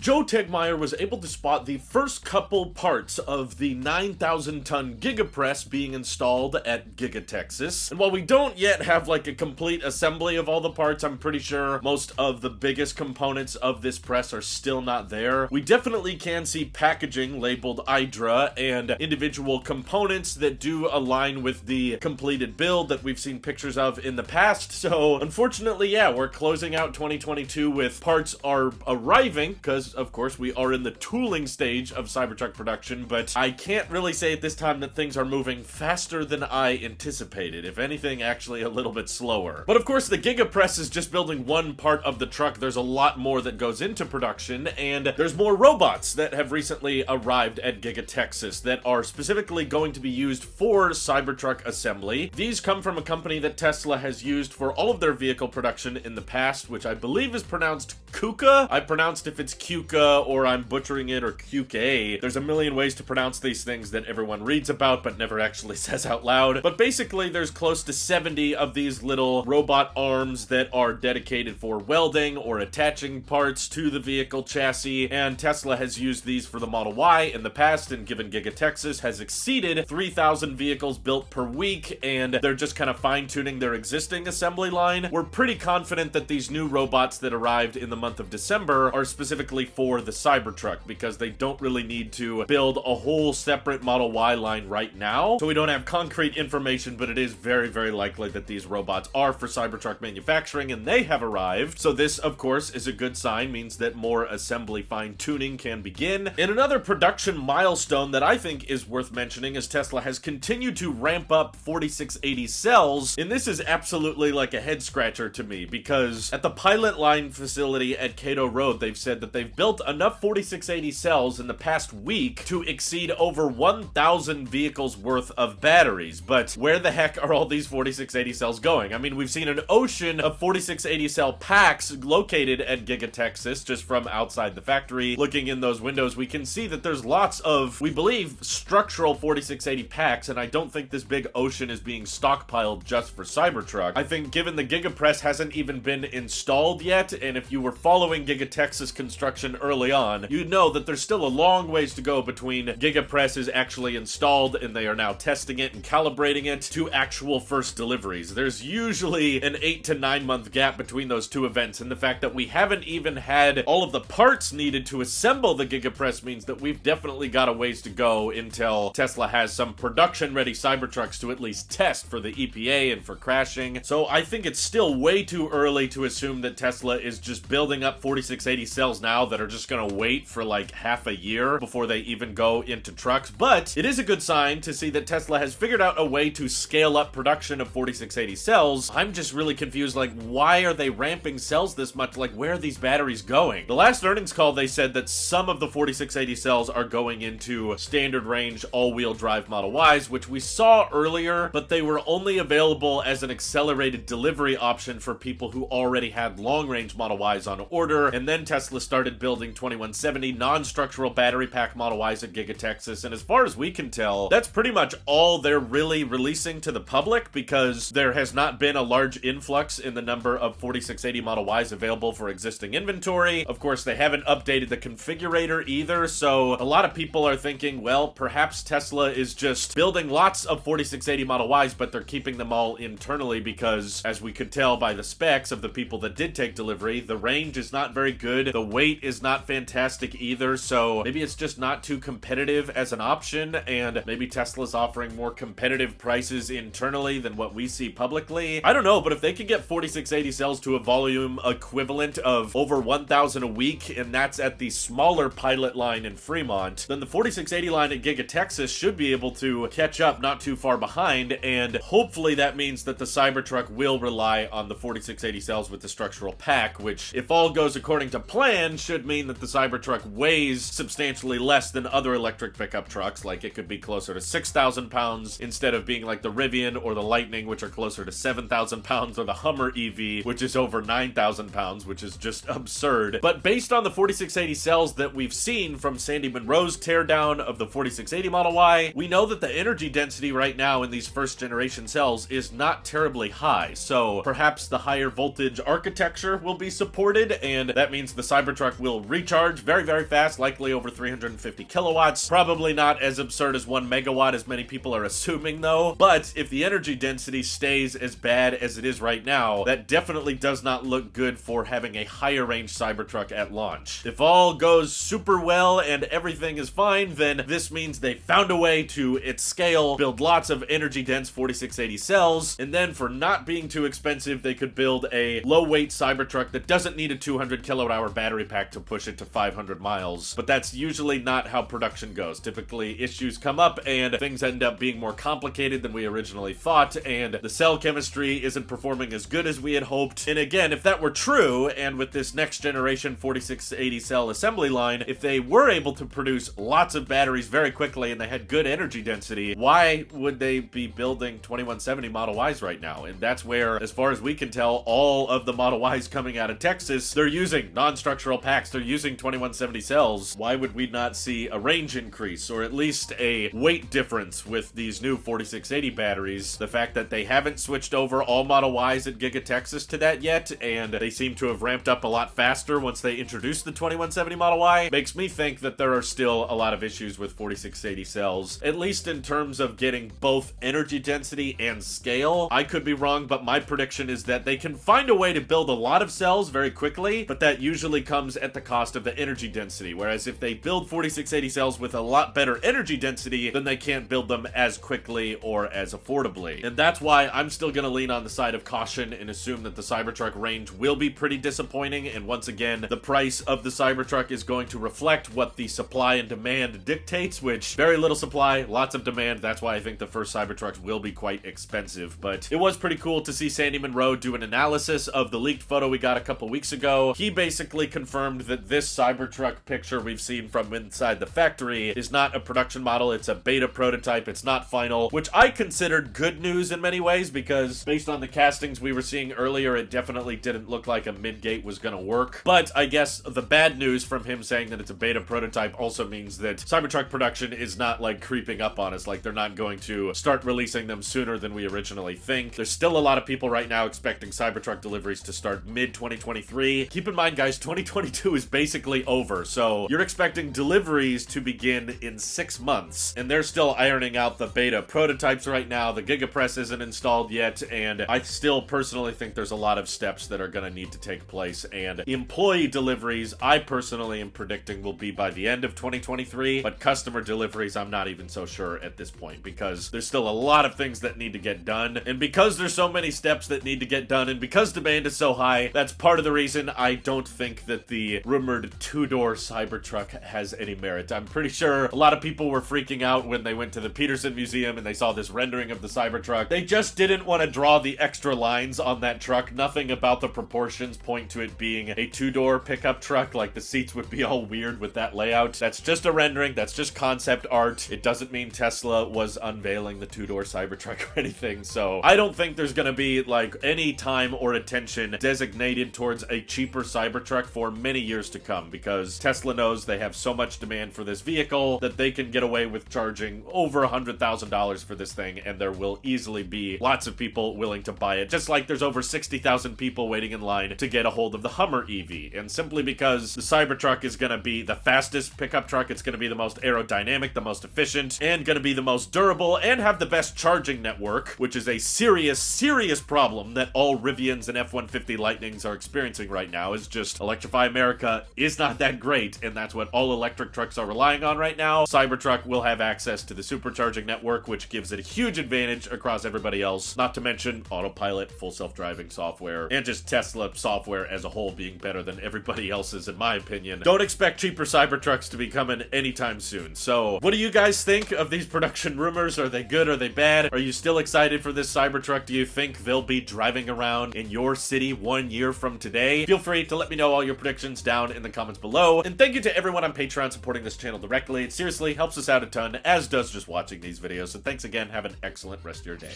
Joe Tegmeyer was able to spot the first couple parts of the 9,000-ton gigapress being installed at Giga Texas. And while we don't yet have like a complete assembly of all the parts, I'm pretty sure most of the biggest components of this press are still not there. We definitely can see packaging labeled Hydra and individual components that do align with the completed build that we've seen pictures of in the past. So unfortunately, yeah, we're closing out 2022 with parts are arriving because of course we are in the tooling stage of Cybertruck production, but I can't really say at this time that things are moving faster than I anticipated. If anything, actually a little bit slower. But of course the gigapress is just building one part of the truck. There's a lot more that goes into production, and there's more robots that have recently arrived at Giga Texas that are specifically going to be used for Cybertruck assembly. These come from a company that Tesla has used for all of their vehicle production in the past, which I believe is pronounced Kuka. I pronounced if it's Kuka or I'm butchering it, or QK. There's a million ways to pronounce these things that everyone reads about but never actually says out loud. But basically there's close to 70 of these little robot arms that are dedicated for welding or attaching parts to the vehicle chassis, and Tesla has used these for the Model Y in the past, and given Giga Texas has exceeded 3,000 vehicles built per week, and they're just kind of fine-tuning their existing assembly line. We're pretty confident that these new robots that arrived in the month of December are specifically for the Cybertruck, because they don't really need to build a whole separate Model Y line right now. So we don't have concrete information, but it is very, very likely that these robots are for Cybertruck manufacturing, and they have arrived. So this, of course, is a good sign, means that more assembly fine-tuning can begin. And another production milestone that I think is worth mentioning is Tesla has continued to ramp up 4680 cells, and this is absolutely like a head-scratcher to me, because at the pilot line facility at Cato Road, they've said that they've built enough 4680 cells in the past week to exceed over 1,000 vehicles worth of batteries. But where the heck are all these 4680 cells going? I mean, we've seen an ocean of 4680 cell packs located at Giga Texas just from outside the factory. Looking in those windows, we can see that there's lots of, we believe, structural 4680 packs, and I don't think this big ocean is being stockpiled just for Cybertruck. I think given the gigapress hasn't even been installed yet, and if you were following Giga Texas construction early on, you'd know that there's still a long ways to go between gigapress is actually installed and they are now testing it and calibrating it to actual first deliveries. There's usually an 8 to 9 month gap between those two events, and the fact that we haven't even had all of the parts needed to assemble the gigapress means that we've definitely got a ways to go until Tesla has some production ready Cybertrucks to at least test for the EPA and for crashing. So I think it's still way too early to assume that Tesla is just building up 4680 cells now that are just gonna wait for like half a year before they even go into trucks. But it is a good sign to see that Tesla has figured out a way to scale up production of 4680 cells. I'm just really confused, like, why are they ramping cells this much? Like, where are these batteries going? The last earnings call, they said that some of the 4680 cells are going into standard range all-wheel drive Model Ys, which we saw earlier, but they were only available as an accelerated delivery option for people who already had long-range Model Ys on order. And then Tesla started building 2170 non-structural battery pack Model Ys at Giga Texas, and as far as we can tell, that's pretty much all they're really releasing to the public, because there has not been a large influx in the number of 4680 Model Ys available for existing inventory. Of course, they haven't updated the configurator either, so a lot of people are thinking, well, perhaps Tesla is just building lots of 4680 Model Ys, but they're keeping them all internally because, as we could tell by the specs of the people that did take delivery, the range is not very good, the weight is not fantastic either, so maybe it's just not too competitive as an option, and maybe Tesla's offering more competitive prices internally than what we see publicly. I don't know, but if they can get 4680 cells to a volume equivalent of over 1,000 a week, and that's at the smaller pilot line in Fremont, then the 4680 line at Giga Texas should be able to catch up not too far behind, and hopefully that means that the Cybertruck will rely on the 4680 cells with the structural pack, which, if all goes according to plan, should mean that the Cybertruck weighs substantially less than other electric pickup trucks. Like, it could be closer to 6,000 pounds instead of being like the Rivian or the Lightning, which are closer to 7,000 pounds, or the Hummer EV, which is over 9,000 pounds, which is just absurd. But based on the 4680 cells that we've seen from Sandy Munro's teardown of the 4680 Model Y, we know that the energy density right now in these first generation cells is not terribly high. So perhaps the higher voltage architecture will be supported, and that means the Cybertruck will will recharge very, very fast, likely over 350 kilowatts. Probably not as absurd as 1 megawatt as many people are assuming though, but if the energy density stays as bad as it is right now, that definitely does not look good for having a higher range Cybertruck at launch. If all goes super well and everything is fine, then this means they found a way to, at scale, build lots of energy dense 4680 cells, and then for not being too expensive, they could build a low weight Cybertruck that doesn't need a 200 kilowatt hour battery pack to push it to 500 miles. But that's usually not how production goes. Typically issues come up and things end up being more complicated than we originally thought, and the cell chemistry isn't performing as good as we had hoped. And again, if that were true, and with this next generation 4680 cell assembly line, if they were able to produce lots of batteries very quickly and they had good energy density, why would they be building 2170 Model Ys right now? And that's where, as far as we can tell, all of the Model Ys coming out of Texas, they're using non-structural packs, they're using 2170 cells. Why would we not see a range increase, or at least a weight difference with these new 4680 batteries? The fact that they haven't switched over all Model Ys at Giga Texas to that yet, and they seem to have ramped up a lot faster once they introduced the 2170 Model Y, makes me think that there are still a lot of issues with 4680 cells, at least in terms of getting both energy density and scale. I could be wrong, but my prediction is that they can find a way to build a lot of cells very quickly, but that usually comes at the cost of the energy density. Whereas if they build 4680 cells with a lot better energy density, then they can't build them as quickly or as affordably. And that's why I'm still gonna lean on the side of caution and assume that the Cybertruck range will be pretty disappointing. And once again, the price of the Cybertruck is going to reflect what the supply and demand dictates, which very little supply, lots of demand. That's why I think the first Cybertrucks will be quite expensive. But it was pretty cool to see Sandy Monroe do an analysis of the leaked photo we got a couple weeks ago. He basically confirmed that this Cybertruck picture we've seen from inside the factory is not a production model, it's a beta prototype, it's not final, which I considered good news in many ways, because based on the castings we were seeing earlier, it definitely didn't look like a mid-gate was gonna work. But I guess the bad news from him saying that it's a beta prototype also means that Cybertruck production is not like creeping up on us, like they're not going to start releasing them sooner than we originally think. There's still a lot of people right now expecting Cybertruck deliveries to start mid-2023. Keep in mind, guys, 2022 is basically over, so you're expecting deliveries to begin in 6 months, and they're still ironing out the beta prototypes right now. The GigaPress isn't installed yet, and I still personally think there's a lot of steps that are going to need to take place, and employee deliveries, I personally am predicting will be by the end of 2023, but customer deliveries, I'm not even so sure at this point, because there's still a lot of things that need to get done, and because there's so many steps that need to get done, and because demand is so high, that's part of the reason I don't think that the rumored two-door Cybertruck has any merit. I'm pretty sure a lot of people were freaking out when they went to the Peterson Museum and they saw this rendering of the Cybertruck. They just didn't want to draw the extra lines on that truck. Nothing about the proportions point to it being a two-door pickup truck, like the seats would be all weird with that layout. That's just a rendering, that's just concept art. It doesn't mean Tesla was unveiling the two-door Cybertruck or anything, so I don't think there's gonna be like any time or attention designated towards a cheaper Cybertruck for many years to come, because Tesla knows they have so much demand for this vehicle that they can get away with charging over $100,000 for this thing, and there will easily be lots of people willing to buy it, just like there's over 60,000 people waiting in line to get a hold of the Hummer EV. And simply because the Cybertruck is gonna be the fastest pickup truck, it's gonna be the most aerodynamic, the most efficient, and gonna be the most durable, and have the best charging network, which is a serious problem that all Rivians and F-150 Lightnings are experiencing right now. Is just Electrify America is not that great, and that's what all electric trucks are relying on right now. Cybertruck will have access to the supercharging network, which gives it a huge advantage across everybody else, not to mention autopilot, full self-driving software, and just Tesla software as a whole being better than everybody else's, in my opinion. Don't expect cheaper Cybertrucks to be coming anytime soon. So what do you guys think of these production rumors? Are they good? Are they bad? Are you still excited for this Cybertruck? Do you think they'll be driving around in your city 1 year from today? Feel free to let me know all your predictions down in the comments below. And thank you to everyone on Patreon supporting this channel directly. It seriously helps us out a ton, as does just watching these videos. So thanks again. Have an excellent rest of your day.